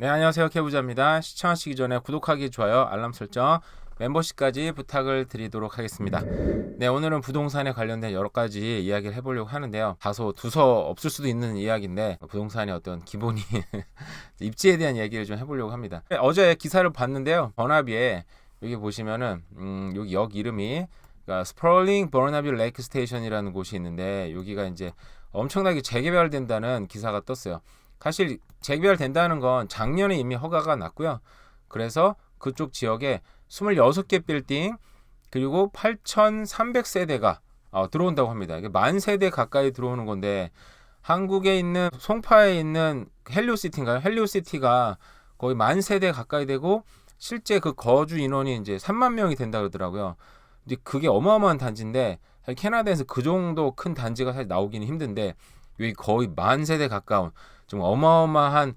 네, 안녕하세요. 케부자입니다. 시청하시기 전에 구독하기, 좋아요, 알람 설정, 멤버십까지 부탁을 드리도록 하겠습니다. 네, 오늘은 부동산에 관련된 여러 가지 이야기를 해보려고 하는데요. 다소 두서 없을 수도 있는 이야기인데 부동산의 어떤 기본이 입지에 대한 얘기를 좀 해보려고 합니다. 어제 기사를 봤는데요. 버나비에 여기 보시면은 여기 역 이름이 그러니까 스프롤링 버나비 레이크 스테이션이라는 곳이 있는데 여기가 이제 엄청나게 재개발된다는 기사가 떴어요. 사실 재개발된다는 건 작년에 이미 허가가 났고요. 그래서 그쪽 지역에 26개 빌딩 그리고 8,300세대가 들어온다고 합니다. 이게 만 세대 가까이 들어오는 건데 한국에 있는 송파에 있는 헬리오시티인가요? 헬리오시티가 거의 만 세대 가까이 되고 실제 그 거주 인원이 이제 3만 명이 된다 그러더라고요. 근데 그게 어마어마한 단지인데 사실 캐나다에서 그 정도 큰 단지가 사실 나오기는 힘든데 여기 거의 만 세대 가까운 좀 어마어마한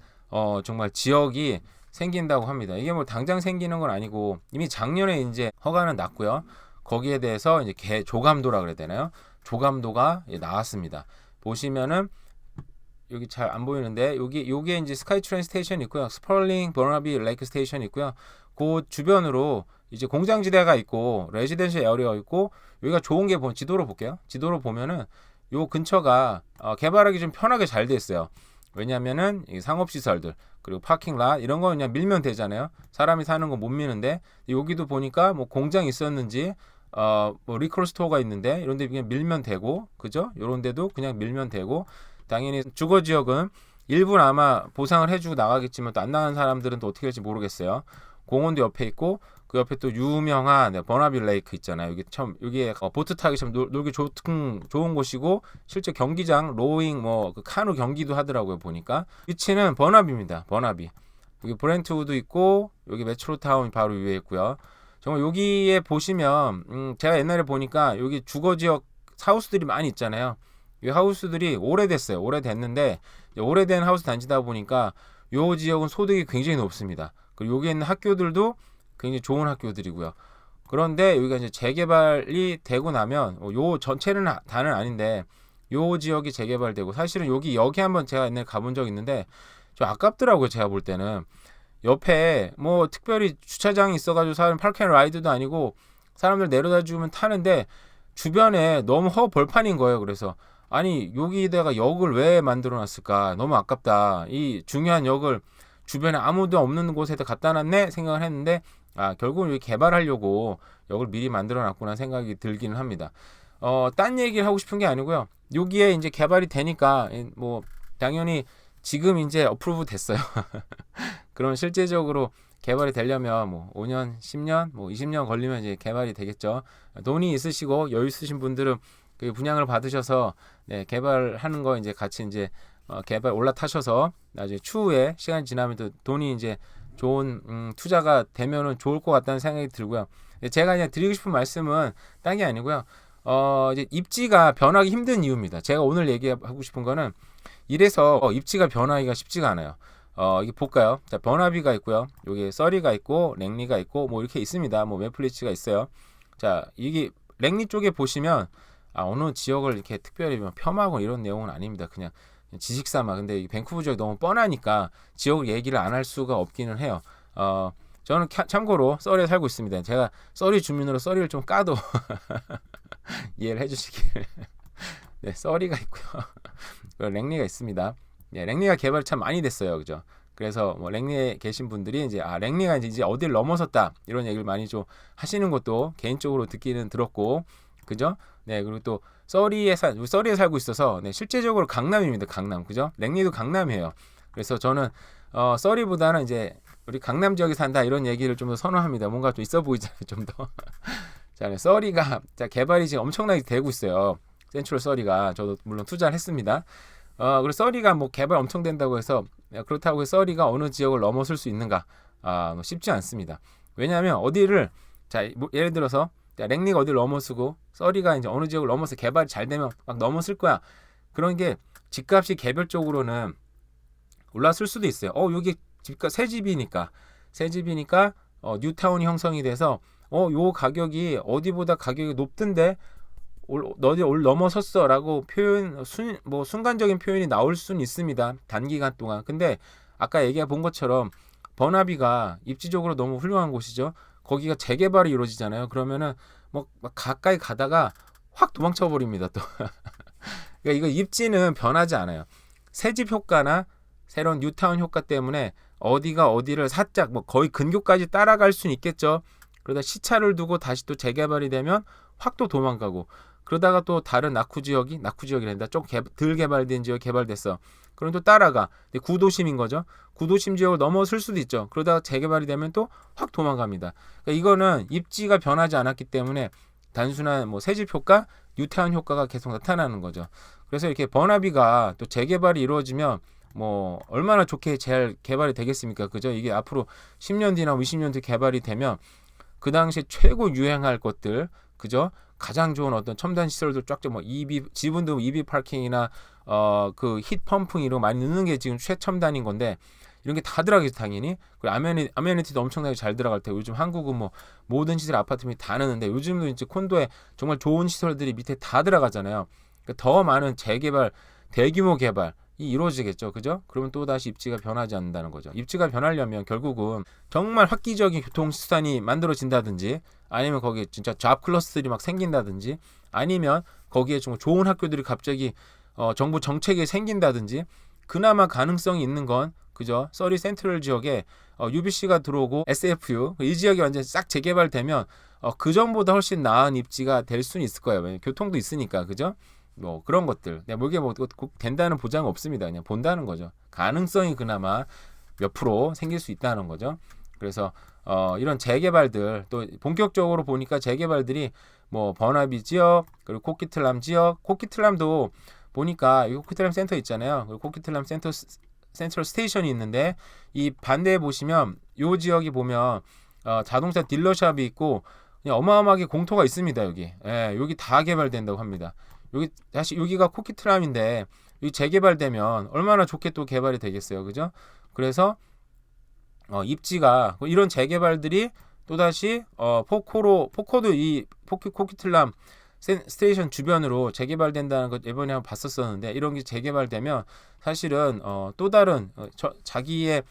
정말 지역이 생긴다고 합니다. 이게 뭐 당장 생기는 건 아니고 이미 작년에 이제 허가는 났고요. 거기에 대해서 이제 조감도라 그래야 되나요? 조감도가 나왔습니다. 보시면은 여기 잘 안 보이는데 여기 요게 이제 스카이트레인 스테이션 있고요. 스펄링 버나비 레이크 스테이션 있고요. 그 주변으로 이제 공장지대가 있고 레지던셜 에어리어가 있고 여기가 좋은 게 지도로 볼게요. 지도로 보면은 요 근처가 개발하기 좀 편하게 잘 돼 있어요. 왜냐면은 상업시설들 그리고 파킹lot 이런 거 그냥 밀면 되잖아요. 사람이 사는 거 못 미는데 여기도 보니까 뭐 공장 있었는지 뭐 리콜 스토어가 있는데 이런 데 그냥 밀면 되고 그죠? 요런 데도 그냥 밀면 되고 당연히 주거 지역은 일부는 아마 보상을 해주고 나가겠지만 또 안 나가는 사람들은 또 어떻게 될지 모르겠어요. 공원도 옆에 있고 그 옆에 또 유명한 버나비 레이크 있잖아요. 여기 참 여기에 보트 타기 참 놀기 좋은 곳이고 실제 경기장 로잉 그 카누 경기도 하더라고요. 보니까 위치는 버나비입니다. 버나비. 여기 브렌트우드 있고 여기 메트로타운이 바로 위에 있고요. 정말 여기에 보시면 제가 옛날에 보니까 여기 주거 지역 하우스들이 많이 있잖아요. 이 하우스들이 오래됐어요. 오래됐는데 오래된 하우스 단지다 보니까 요 지역은 소득이 굉장히 높습니다. 그리고 여기 있는 학교들도 굉장히 좋은 학교들이고요. 그런데 여기가 이제 재개발이 되고 나면 요 전체는 다는 아닌데 요 지역이 재개발되고 사실은 여기 한번 제가 옛날에 가본 적 있는데 좀 아깝더라고요. 제가 볼 때는 옆에 뭐 특별히 주차장이 있어가지고 사람 파크앤라이드도 아니고 사람들 내려다 주면 타는데 주변에 너무 벌판인 거예요. 그래서 아니 여기다가 역을 왜 만들어 놨을까 너무 아깝다. 이 중요한 역을 주변에 아무도 없는 곳에다 갖다 놨네 생각을 했는데 결국은 여기 개발하려고 역을 미리 만들어 놨구나 생각이 들기는 합니다. 딴 얘기를 하고 싶은 게 아니고요. 여기에 이제 개발이 되니까 뭐 당연히 지금 이제 어프로브 됐어요. 그럼 실제적으로 개발이 되려면 뭐 5년, 10년, 뭐 20년 걸리면 이제 개발이 되겠죠. 돈이 있으시고 여유 있으신 분들은 그 분양을 받으셔서 개발하는 거 이제 같이 이제 개발 올라타셔서 나중에 추후에 시간이 지나면 또 돈이 이제 좋은 투자가 되면은 좋을 것 같다는 생각이 들고요. 제가 그냥 드리고 싶은 말씀은 딴 게 아니고요. 이제 입지가 변하기 힘든 이유입니다. 제가 오늘 얘기하고 싶은 거는 이래서 입지가 변하기가 쉽지가 않아요. 이게 볼까요? 자, 버나비가 있고요. 여기 서리가 있고 랭리가 있고 뭐 이렇게 있습니다. 뭐 메플리치가 있어요. 자, 이게 랭리 쪽에 보시면 어느 지역을 이렇게 특별히 폄하고 이런 내용은 아닙니다. 그냥 지식삼아. 근데 이 밴쿠버 지역 너무 뻔하니까 지역 얘기를 안 할 수가 없기는 해요. 저는 참고로 서리에 살고 있습니다. 제가 서리 주민으로 서리를 좀 까도 이해를 해주시길. 네, 서리가 있고요. 랭리가 있습니다. 네, 랭리가 개발이 참 많이 됐어요. 그죠? 그래서 뭐 랭리에 계신 분들이 이제 랭리가 이제 어디를 넘어섰다 이런 얘기를 많이 좀 하시는 것도 개인적으로 듣기는 들었고 그죠? 네, 그리고 또 서리에 살고 있어서 실제적으로 강남입니다. 강남. 그죠? 랭리도 강남이에요. 그래서 저는 서리보다는 이제 우리 강남 지역에 산다 이런 얘기를 좀 더 선호합니다. 뭔가 좀 있어 보이잖아요. 좀 더. 자, 서리가 개발이 지금 엄청나게 되고 있어요. 센트럴 서리가 저도 물론 투자를 했습니다. 그리고 서리가 뭐 개발 엄청 된다고 해서 그렇다고 해서 서리가 어느 지역을 넘어설 수 있는가? 뭐 쉽지 않습니다. 왜냐하면 어디를 뭐 예를 들어서 랭리가 어디를 넘어서고 서리가 이제 어느 지역을 넘어서 개발이 잘 되면 막 넘어설 거야. 그런 게 집값이 개별적으로는 올랐을 수도 있어요. 여기 집값 새 집이니까 뉴타운이 형성이 돼서 요 가격이 어디보다 가격이 높던데 너희 올 넘어섰어라고 순간적인 표현이 나올 수는 있습니다. 단기간 동안. 근데 아까 얘기해 본 것처럼 버나비가 입지적으로 너무 훌륭한 곳이죠. 거기가 재개발이 이루어지잖아요. 그러면은 뭐 막 가까이 가다가 확 도망쳐 버립니다. 또 그러니까 이거 입지는 변하지 않아요. 새집 효과나 새로운 뉴타운 효과 때문에 어디가 어디를 살짝 뭐 거의 근교까지 따라갈 수는 있겠죠. 그러다 시차를 두고 다시 또 재개발이 되면 확 또 도망가고, 그러다가 또 다른 낙후지역이란다. 좀 덜 개발된 지역 개발됐어. 그럼 또 따라가. 근데 구도심인 거죠. 구도심 지역을 넘어설 수도 있죠. 그러다가 재개발이 되면 또 확 도망갑니다. 그러니까 이거는 입지가 변하지 않았기 때문에 단순한 뭐 새집 효과, 뉴타운 효과가 계속 나타나는 거죠. 그래서 이렇게 버나비가 또 재개발이 이루어지면 뭐 얼마나 좋게 잘 개발이 되겠습니까? 그죠? 이게 앞으로 10년 뒤나 20년 뒤 개발이 되면 그 당시에 최고 유행할 것들, 그죠? 가장 좋은 어떤 첨단 시설들 쫙쫙 뭐 지분도 EV 파킹이나 그 히트 펌핑 이런 거 많이 넣는 게 지금 최첨단인 건데, 이런 게 다 들어가겠죠 당연히. 그리고 아메니티도 엄청나게 잘 들어갈 테고, 요즘 한국은 뭐 모든 시설 아파트들이 다 넣는데 요즘도 이제 콘도에 정말 좋은 시설들이 밑에 다 들어가잖아요. 그러니까 더 많은 재개발, 대규모 개발이 이루어지겠죠, 그죠? 그러면 또 다시 입지가 변하지 않는다는 거죠. 입지가 변하려면 결국은 정말 획기적인 교통수단이 만들어진다든지, 아니면 거기에 진짜 잡 클러스들이 막 생긴다든지, 아니면 거기에 정말 좋은 학교들이 갑자기 정부 정책이 생긴다든지, 그나마 가능성이 있는 건 그죠? 서리 센트럴 지역에 UBC가 들어오고 SFU 이 지역이 완전 싹 재개발되면 그 전보다 훨씬 나은 입지가 될 수는 있을 거예요. 왜냐면 교통도 있으니까, 그죠? 뭐 그런 것들. 뭐 이게 뭐 꼭 된다는 보장은 없습니다. 그냥 본다는 거죠. 가능성이 그나마 몇 프로 생길 수 있다는 거죠. 그래서 이런 재개발들, 또 본격적으로 보니까 재개발들이 뭐 버나비 지역, 그리고 코키틀람 지역, 코키틀람도 보니까 이 코키틀람 센터 있잖아요. 그리고 코키틀람 센트럴 스테이션이 있는데, 이 반대에 보시면 이 지역이 보면 자동차 딜러샵이 있고 그냥 어마어마하게 공터가 있습니다. 여기 여기 다 개발된다고 합니다. 여기 다시 여기가 코키트람인데 여기 재개발되면 얼마나 좋게 또 개발이 되겠어요, 그죠? 그래서 입지가 이런 재개발들이 또 다시 포코도 이 코키틀람 스테이션 주변으로 재개발된다는 것 이번에 한번 봤었었는데, 이런 게 재개발되면 사실은 또 다른 자기의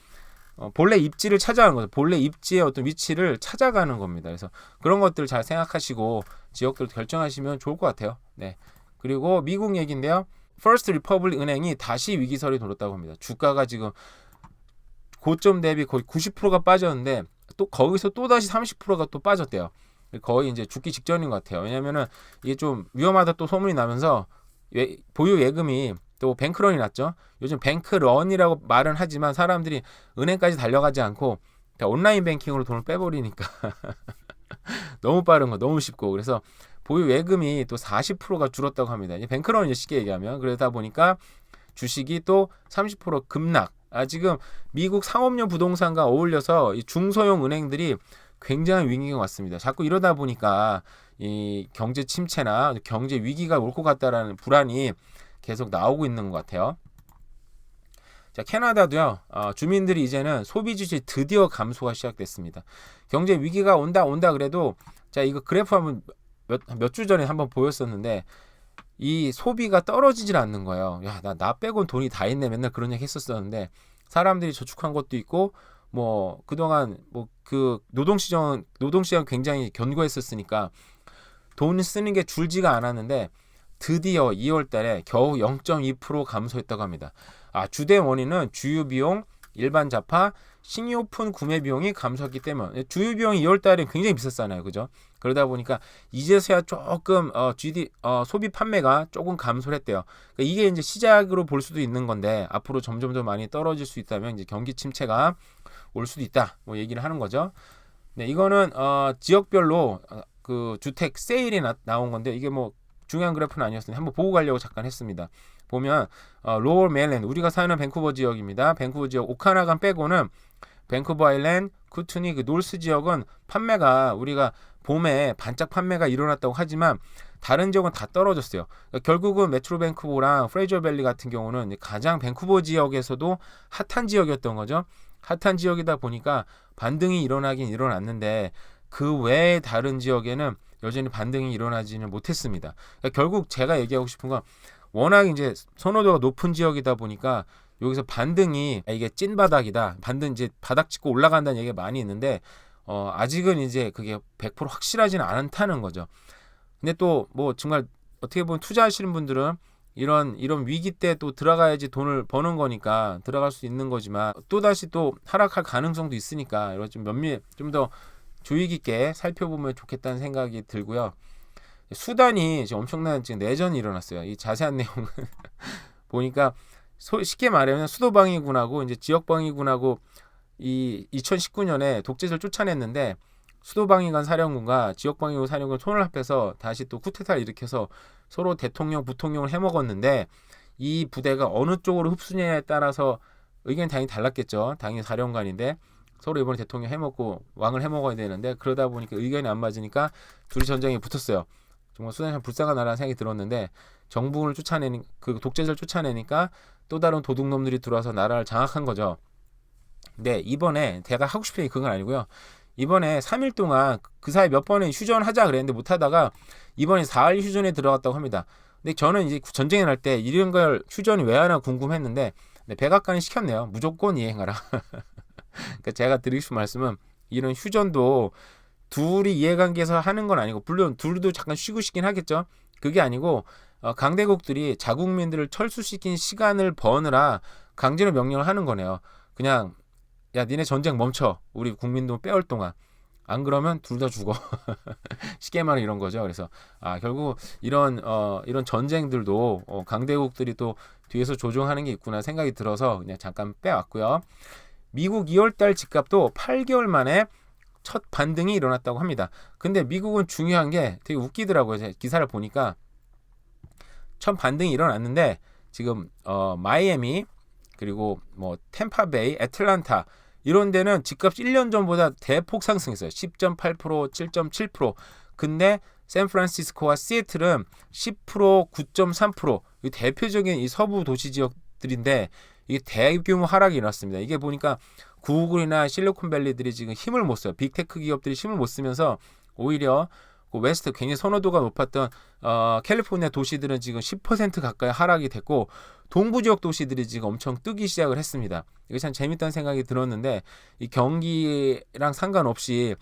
본래 입지를 찾아가는 거죠. 본래 입지의 어떤 위치를 찾아가는 겁니다. 그래서 그런 것들 잘 생각하시고 지역들 결정하시면 좋을 것 같아요. 네. 그리고 미국 얘기인데요. 퍼스트 리퍼블릭 은행이 다시 위기설이 돌았다고 합니다. 주가가 지금 고점 대비 거의 90%가 빠졌는데 또 거기서 또 다시 30%가 또 빠졌대요. 거의 이제 죽기 직전인 것 같아요. 왜냐면은 이게 좀 위험하다 또 소문이 나면서 보유 예금이 또 뱅크런이 났죠. 요즘 뱅크런이라고 말은 하지만 사람들이 은행까지 달려가지 않고 온라인 뱅킹으로 돈을 빼버리니까 너무 빠른 거, 너무 쉽고, 그래서 보유 예금이 또 40%가 줄었다고 합니다. 뱅크런이 쉽게 얘기하면. 그러다 보니까 주식이 또 30% 급락. 지금 미국 상업용 부동산과 어울려서 이 중소형 은행들이 굉장히 위기가 왔습니다. 자꾸 이러다 보니까 이 경제 침체나 경제 위기가 올 것 같다라는 불안이 계속 나오고 있는 것 같아요. 자, 캐나다도요. 주민들이 이제는 소비 지출이 드디어 감소가 시작됐습니다. 경제 위기가 온다 그래도, 자, 이거 그래프 한번 몇 주 전에 한번 보였었는데 이 소비가 떨어지질 않는 거예요. 야, 나 빼곤 돈이 다 있네. 맨날 그런 얘기 했었었는데, 사람들이 저축한 것도 있고 뭐 그동안 뭐 그 노동시장 굉장히 견고했었으니까 돈 쓰는 게 줄지가 않았는데 드디어 2월 달에 겨우 0.2% 감소했다고 합니다. 주된 원인은 주유 비용, 일반 자파, 신용품 구매 비용이 감소했기 때문에, 주유 비용이 2월 달에 굉장히 비쌌잖아요. 그죠? 그러다 보니까 이제서야 조금 소비 판매가 조금 감소를 했대요. 그러니까 이게 이제 시작으로 볼 수도 있는 건데, 앞으로 점점 더 많이 떨어질 수 있다면 이제 경기 침체가 올 수도 있다, 뭐 얘기를 하는 거죠. 네, 이거는 지역별로 그 주택 세일이 나온 건데, 이게 뭐 중요한 그래프는 아니었는데 한번 보고 가려고 잠깐 했습니다. 보면 로어 메일랜드, 우리가 사는 밴쿠버 지역입니다. 밴쿠버 지역 오카나간 빼고는 밴쿠버 아일랜드, 쿠투니, 그 놀스 지역은 판매가, 우리가 봄에 반짝 판매가 일어났다고 하지만 다른 지역은 다 떨어졌어요. 그러니까 결국은 메트로 밴쿠버랑 프레이저 밸리 같은 경우는 가장 밴쿠버 지역에서도 핫한 지역이었던 거죠. 핫한 지역이다 보니까 반등이 일어나긴 일어났는데 그 외에 다른 지역에는 여전히 반등이 일어나지는 못했습니다. 그러니까 결국 제가 얘기하고 싶은 건, 워낙 이제 선호도가 높은 지역이다 보니까 여기서 반등이 이게 찐 바닥이다. 반등 이제 바닥 찍고 올라간다는 얘기가 많이 있는데 아직은 이제 그게 100% 확실하지는 않다는 거죠. 근데 또 뭐 정말 어떻게 보면 투자하시는 분들은 이런 위기 때 또 들어가야지 돈을 버는 거니까 들어갈 수 있는 거지만 또 다시 또 하락할 가능성도 있으니까 이런 좀 좀 더 주의 깊게 살펴보면 좋겠다는 생각이 들고요. 수단이 지금 엄청난 지금 내전이 일어났어요. 이 자세한 내용은 보니까 쉽게 말하면 수도방위군하고 이제 지역방위군하고 이 2019년에 독재를 쫓아냈는데 수도방위관 사령관과 지역방위군 사령관 손을 합해서 다시 또 쿠데타를 일으켜서 서로 대통령, 부통령을 해먹었는데 이 부대가 어느 쪽으로 흡수냐에 따라서 의견이 당연히 달랐겠죠. 당연히 사령관인데 서로 이번에 대통령 해먹고 왕을 해먹어야 되는데 그러다 보니까 의견이 안 맞으니까 둘이 전쟁에 붙었어요. 정말 수단이 참 불쌍한 나라는 생각이 들었는데 정부군을 쫓아내니 그 독재자를 쫓아내니까 또 다른 도둑놈들이 들어와서 나라를 장악한 거죠. 근데 이번에 제가 하고 싶은 얘기 그건 아니고요. 이번에 3일 동안 그 사이 몇 번에 휴전하자 그랬는데 못하다가 이번에 4일 휴전에 들어갔다고 합니다. 근데 저는 이제 전쟁이 날 때 이런 걸 휴전이 왜 하나 궁금했는데 백악관이 시켰네요. 무조건 이행하라. 그러니까 제가 드리고 싶은 말씀은 이런 휴전도 둘이 이해관계에서 하는 건 아니고 물론 둘도 잠깐 쉬고 싶긴 하겠죠. 그게 아니고 강대국들이 자국민들을 철수시킨 시간을 버느라 강제로 명령을 하는 거네요. 그냥 야 니네 전쟁 멈춰. 우리 국민도 빼올 동안. 안 그러면 둘 다 죽어. 쉽게 말하면 이런 거죠. 그래서 결국 이런 전쟁들도 강대국들이 또 뒤에서 조종하는 게 있구나 생각이 들어서 그냥 잠깐 빼왔고요. 미국 2월달 집값도 8개월 만에 첫 반등이 일어났다고 합니다. 근데 미국은 중요한 게 되게 웃기더라고요. 제가 기사를 보니까 첫 반등이 일어났는데 지금 마이애미 그리고 뭐 템파베이, 애틀란타 이런 데는 집값 1년 전보다 대폭 상승했어요. 10.8%, 7.7%. 근데 샌프란시스코와 시애틀은 10%, 9.3%. 이 대표적인 이 서부 도시 지역들인데 이게 대규모 하락이 일어났습니다. 이게 보니까 구글이나 실리콘밸리들이 지금 힘을 못 써요. 빅테크 기업들이 힘을 못 쓰면서 오히려 그 웨스트 굉장히 선호도가 높았던 캘리포니아 도시들은 지금 10% 가까이 하락이 됐고 동부 지역 도시들이 지금 엄청 뜨기 시작을 했습니다. 이게 참 재밌다는 생각이 들었는데 이 경기랑 상관없이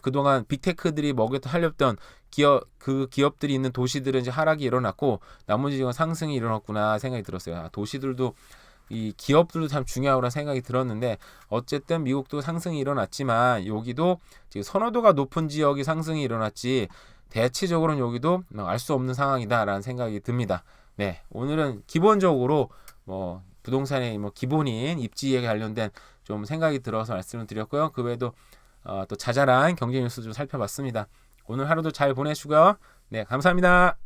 그동안 빅테크들이 하려던 기업들이 있는 도시들은 이제 하락이 일어났고 나머지 지금 상승이 일어났구나 생각이 들었어요. 도시들도 이 기업들도 참 중요하구나 생각이 들었는데 어쨌든 미국도 상승이 일어났지만 여기도 지금 선호도가 높은 지역이 상승이 일어났지 대체적으로는 여기도 알 수 없는 상황이다라는 생각이 듭니다. 네, 오늘은 기본적으로 뭐 부동산의 뭐 기본인 입지에 관련된 좀 생각이 들어서 말씀을 드렸고요. 그 외에도 또 자잘한 경제 뉴스 좀 살펴봤습니다. 오늘 하루도 잘 보내시고요. 네, 감사합니다.